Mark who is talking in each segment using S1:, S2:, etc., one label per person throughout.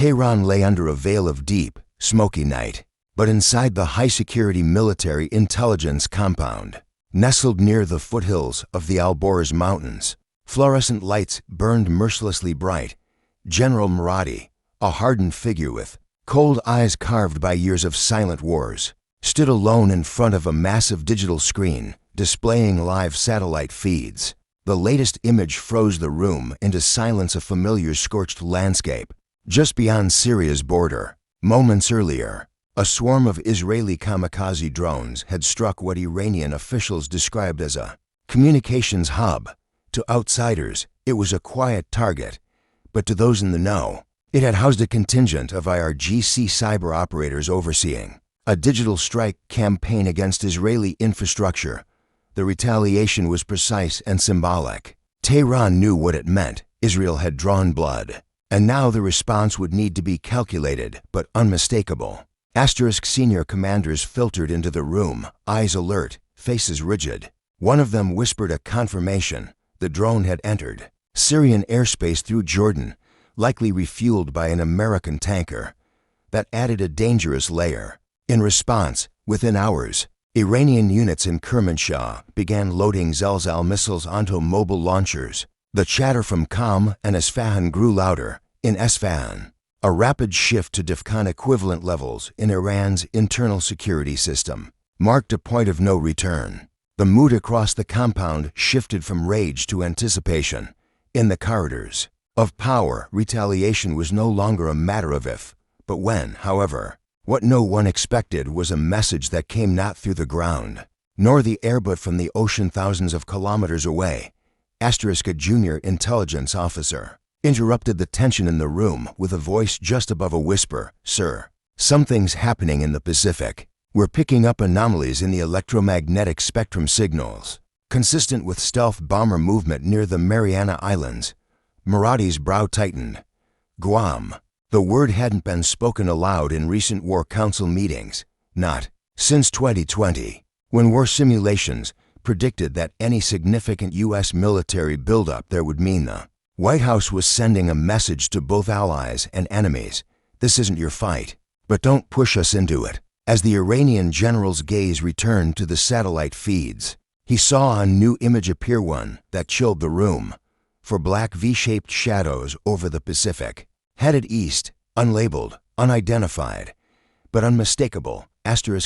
S1: Tehran lay under a veil of deep, smoky night, but inside the high-security military intelligence compound, nestled near the foothills of the Alborz Mountains, fluorescent lights burned mercilessly bright. General Muradi, a hardened figure with cold eyes carved by years of silent wars, stood alone in front of a massive digital screen displaying live satellite feeds. The latest image froze the room into silence, a familiar scorched landscape just beyond Syria's border. Moments earlier, a swarm of Israeli kamikaze drones had struck what Iranian officials described as a communications hub. To outsiders, it was a quiet target, but to those in the know, it had housed a contingent of IRGC cyber operators overseeing a digital strike campaign against Israeli infrastructure. The retaliation was precise and symbolic. Tehran knew what it meant. Israel had drawn blood, and now the response would need to be calculated but unmistakable. Senior commanders filtered into the room, eyes alert, faces rigid. One of them whispered a confirmation. The drone had entered Syrian airspace through Jordan, likely refueled by an American tanker. That added a dangerous layer. In response, within hours, Iranian units in Kermanshah began loading Zalzal missiles onto mobile launchers. The chatter from Qom and Isfahan grew louder. In Isfahan, a rapid shift to DEFCON equivalent levels in Iran's internal security system marked a point of no return. The mood across the compound shifted from rage to anticipation. In the corridors of power, retaliation was no longer a matter of if, but when. However, what no one expected was a message that came not through the ground, nor the air, but from the ocean thousands of kilometers away. A junior intelligence officer interrupted the tension in the room with a voice just above a whisper. "Sir, something's happening in the Pacific. We're picking up anomalies in the electromagnetic spectrum signals, consistent with stealth bomber movement near the Mariana Islands." Muradi's brow tightened. Guam. The word hadn't been spoken aloud in recent War Council meetings, not since 2020, when war simulations predicted that any significant U.S. military buildup there would mean the White House was sending a message to both allies and enemies. This isn't your fight, but don't push us into it. As the Iranian general's gaze returned to the satellite feeds, he saw a new image appear, one that chilled the room. For black V-shaped shadows over the Pacific, headed east, unlabeled, unidentified, but unmistakable.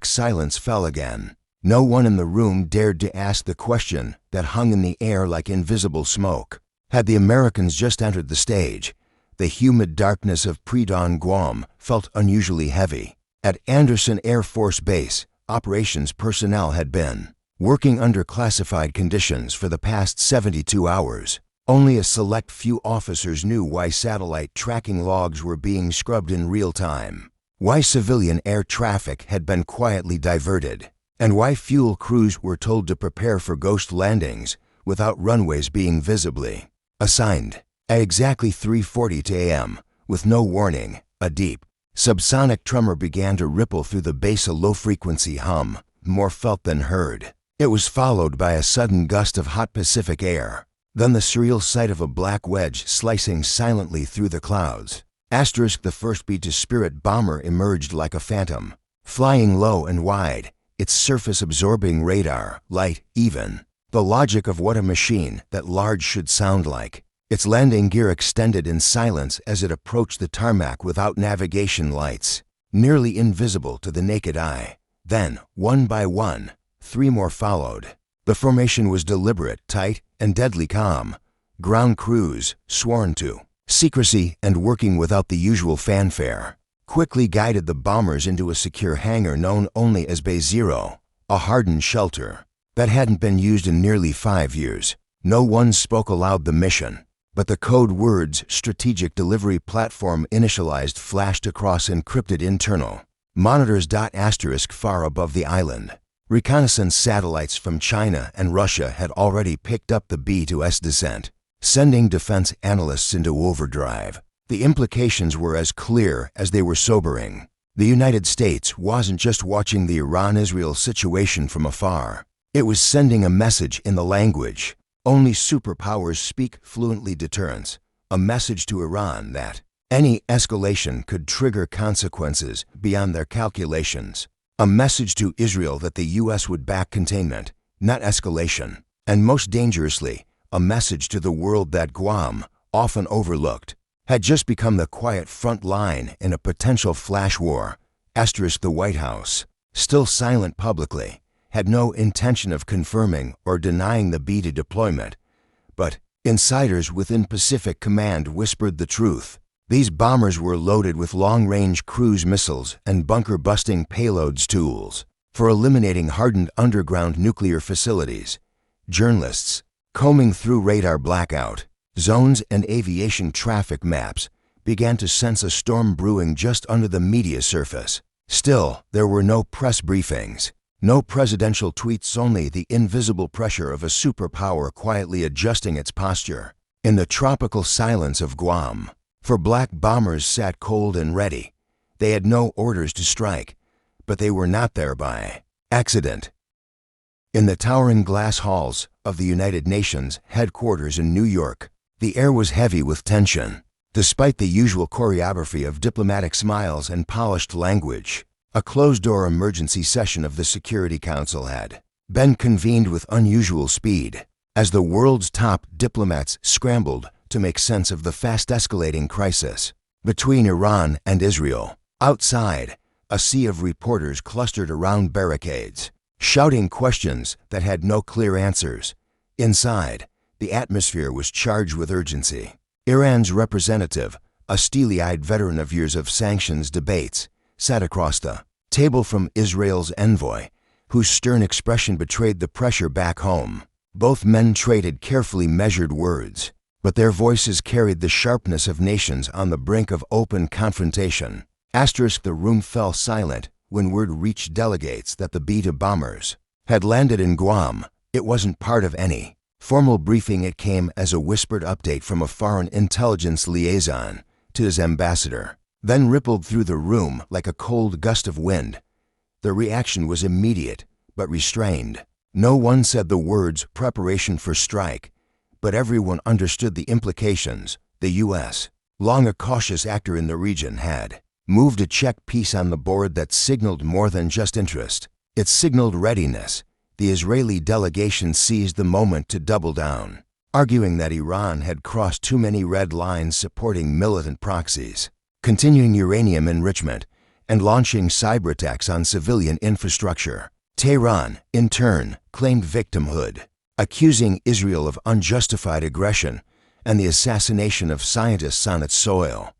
S1: Silence fell again. No one in the room dared to ask the question that hung in the air like invisible smoke. Had the Americans just entered the stage? The humid darkness of pre-dawn Guam felt unusually heavy. At Anderson Air Force Base, operations personnel had been working under classified conditions for the past 72 hours. Only a select few officers knew why satellite tracking logs were being scrubbed in real time, why civilian air traffic had been quietly diverted, and why fuel crews were told to prepare for ghost landings without runways being visibly assigned. At exactly 3:40 a.m., with no warning, a deep, subsonic tremor began to ripple through the base, a low-frequency hum, more felt than heard. It was followed by a sudden gust of hot Pacific air. Then the surreal sight of a black wedge slicing silently through the clouds. The first B-2 Spirit bomber emerged like a phantom, flying low and wide, its surface absorbing radar, light, even. The logic of what a machine that large should sound like. Its landing gear extended in silence as it approached the tarmac without navigation lights, nearly invisible to the naked eye. Then, one by one, 3 more followed. The formation was deliberate, tight, and deadly calm. Ground crews, sworn to secrecy and working without the usual fanfare, quickly guided the bombers into a secure hangar known only as Bay Zero, a hardened shelter that hadn't been used in nearly 5 years. No one spoke aloud the mission, but the code words "strategic delivery platform initialized" flashed across encrypted internal monitors. Far above the island, reconnaissance satellites from China and Russia had already picked up the B-2's descent, sending defense analysts into overdrive. The implications were as clear as they were sobering. The United States wasn't just watching the Iran-Israel situation from afar. It was sending a message in the language only superpowers speak fluently: deterrence. A message to Iran that Any escalation could trigger consequences beyond their calculations. A message to Israel that the U.S. would back containment, not escalation. And most dangerously, a message to the world that Guam, often overlooked, had just become the quiet front line in a potential flash war. The White House, still silent publicly, had no intention of confirming or denying the B-2 deployment, but insiders within Pacific Command whispered the truth. These bombers were loaded with long-range cruise missiles and bunker-busting payloads tools for eliminating hardened underground nuclear facilities. Journalists, combing through radar blackout zones and aviation traffic maps, began to sense a storm brewing just under the media surface. Still, there were no press briefings, no presidential tweets, only the invisible pressure of a superpower quietly adjusting its posture. In the tropical silence of Guam, for black bombers sat cold and ready. They had no orders to strike, but they were not there by accident. In the towering glass halls of the United Nations headquarters in New York, the air was heavy with tension. Despite the usual choreography of diplomatic smiles and polished language, a closed-door emergency session of the Security Council had been convened with unusual speed as the world's top diplomats scrambled to make sense of the fast-escalating crisis between Iran and Israel. Outside, a sea of reporters clustered around barricades, shouting questions that had no clear answers. Inside, the atmosphere was charged with urgency. Iran's representative, a steely-eyed veteran of years of sanctions debates, sat across the table from Israel's envoy, whose stern expression betrayed the pressure back home. Both men traded carefully measured words, but their voices carried the sharpness of nations on the brink of open confrontation. The room fell silent when word reached delegates that the B-2 bombers had landed in Guam. It wasn't part of any formal briefing. It came as a whispered update from a foreign intelligence liaison to his ambassador, then rippled through the room like a cold gust of wind. The reaction was immediate but restrained. No one said the words "preparation for strike," but everyone understood the implications. The U.S., long a cautious actor in the region, had moved a check piece on the board that signaled more than just interest. It signaled readiness. The Israeli delegation seized the moment to double down, arguing that Iran had crossed too many red lines supporting militant proxies, continuing uranium enrichment, and launching cyberattacks on civilian infrastructure. Tehran, in turn, claimed victimhood, accusing Israel of unjustified aggression and the assassination of scientists on its soil.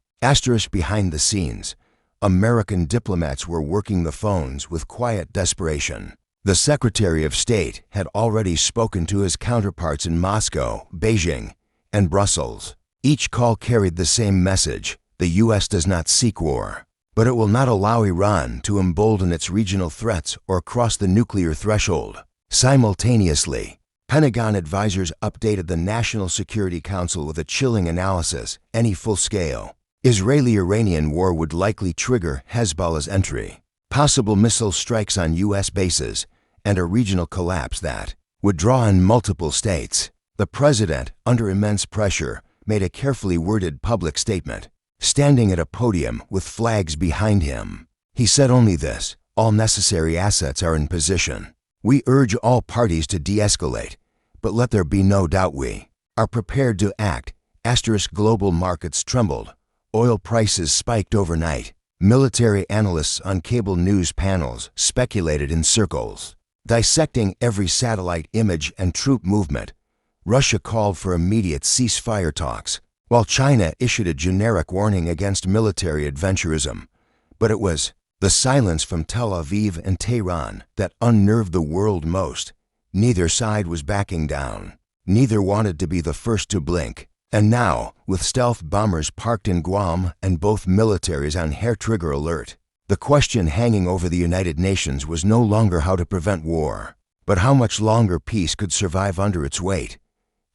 S1: Behind the scenes, American diplomats were working the phones with quiet desperation. The Secretary of State had already spoken to his counterparts in Moscow, Beijing, and Brussels. Each call carried the same message: the U.S. does not seek war, but it will not allow Iran to embolden its regional threats or cross the nuclear threshold. Simultaneously, Pentagon advisors updated the National Security Council with a chilling analysis. Any full-scale Israeli-Iranian war would likely trigger Hezbollah's entry, possible missile strikes on U.S. bases, and a regional collapse that would draw on multiple states. The president, under immense pressure, made a carefully worded public statement. Standing at a podium with flags behind him, he said only this: all necessary assets are in position. We urge all parties to de-escalate, but let there be no doubt we are prepared to act. Global markets trembled. Oil prices spiked overnight. Military analysts on cable news panels speculated in circles, dissecting every satellite image and troop movement. Russia called for immediate ceasefire talks, while China issued a generic warning against military adventurism. But it was the silence from Tel Aviv and Tehran that unnerved the world most. Neither side was backing down. Neither wanted to be the first to blink. And now, with stealth bombers parked in Guam and both militaries on hair-trigger alert, the question hanging over the United Nations was no longer how to prevent war, but how much longer peace could survive under its weight.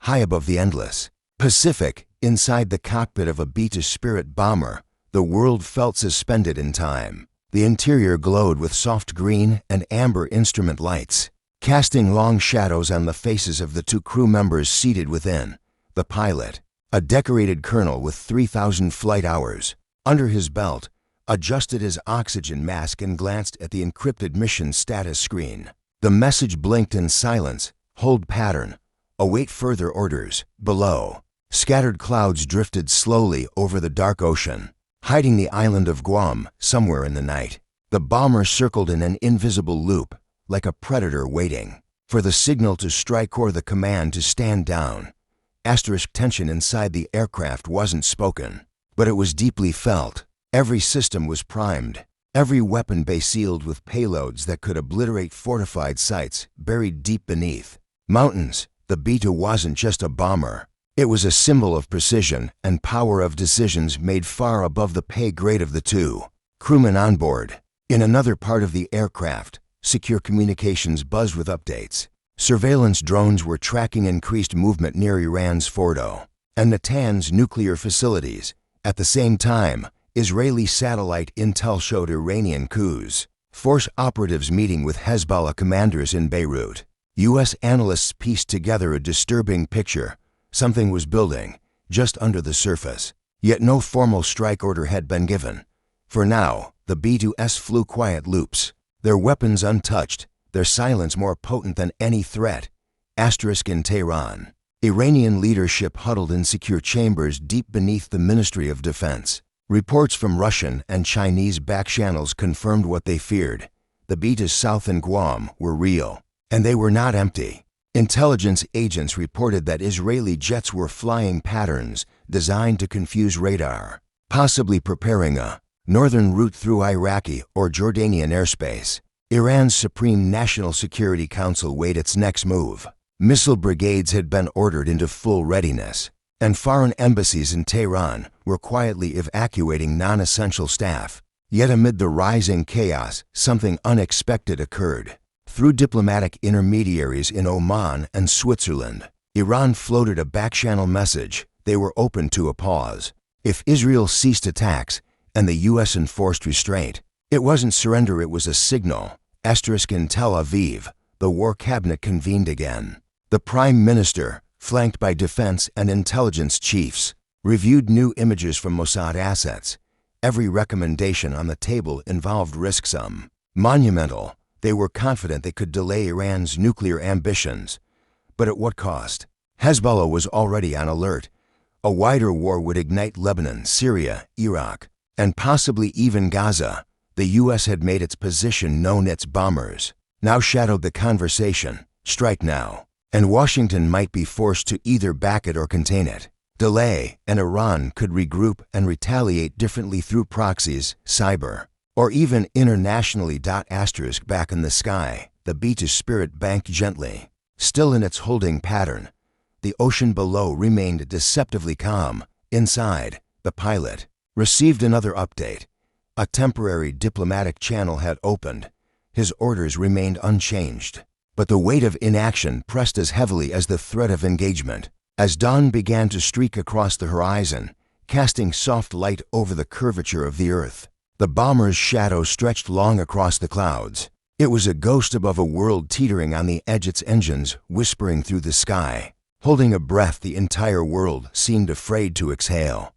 S1: High above the endless Pacific, inside the cockpit of a B-2 Spirit bomber, the world felt suspended in time. The interior glowed with soft green and amber instrument lights, casting long shadows on the faces of the two crew members seated within. The pilot, a decorated colonel with 3,000 flight hours under his belt, adjusted his oxygen mask and glanced at the encrypted mission status screen. The message blinked in silence. Hold pattern. Await further orders. Below, scattered clouds drifted slowly over the dark ocean, hiding the island of Guam somewhere in the night. The bomber circled in an invisible loop, like a predator waiting for the signal to strike or the command to stand down. Tension inside the aircraft wasn't spoken, but it was deeply felt. Every system was primed, every weapon bay sealed with payloads that could obliterate fortified sites buried deep beneath. Mountains, the B-2 wasn't just a bomber. It was a symbol of precision and power of decisions made far above the pay grade of the two. Crewmen on board. In another part of the aircraft, secure communications buzzed with updates. Surveillance drones were tracking increased movement near Iran's Fordo and Natanz nuclear facilities. At the same time, Israeli satellite intel showed Iranian coups. Force operatives meeting with Hezbollah commanders in Beirut. U.S. analysts pieced together a disturbing picture. Something was building, just under the surface. Yet no formal strike order had been given. For now, the B-2s flew quiet loops, their weapons untouched, their silence more potent than any threat. In Tehran, Iranian leadership huddled in secure chambers deep beneath the Ministry of Defense. Reports from Russian and Chinese backchannels confirmed what they feared. The B-2s south in Guam were real, and they were not empty. Intelligence agents reported that Israeli jets were flying patterns designed to confuse radar, possibly preparing a northern route through Iraqi or Jordanian airspace. Iran's Supreme National Security Council weighed its next move. Missile brigades had been ordered into full readiness, and foreign embassies in Tehran were quietly evacuating non-essential staff. Yet amid the rising chaos, something unexpected occurred. Through diplomatic intermediaries in Oman and Switzerland, Iran floated a backchannel message. They were open to a pause. If Israel ceased attacks and the U.S. enforced restraint, it wasn't surrender, it was a signal. In Tel Aviv, the war cabinet convened again. The prime minister, flanked by defense and intelligence chiefs, reviewed new images from Mossad assets. Every recommendation on the table involved risk sum. Monumental. They were confident they could delay Iran's nuclear ambitions. But at what cost? Hezbollah was already on alert. A wider war would ignite Lebanon, Syria, Iraq, and possibly even Gaza. The U.S. had made its position known. Its bombers now shadowed the conversation. Strike now, and Washington might be forced to either back it or contain it. Delay, and Iran could regroup and retaliate differently through proxies, cyber, or even internationally. Back in the sky, the B-2 spirit banked gently. Still in its holding pattern, the ocean below remained deceptively calm. Inside, the pilot received another update. A temporary diplomatic channel had opened. His orders remained unchanged, but the weight of inaction pressed as heavily as the threat of engagement. As dawn began to streak across the horizon, casting soft light over the curvature of the earth, the bomber's shadow stretched long across the clouds. It was a ghost above a world teetering on the edge, its engines whispering through the sky. Holding a breath, the entire world seemed afraid to exhale.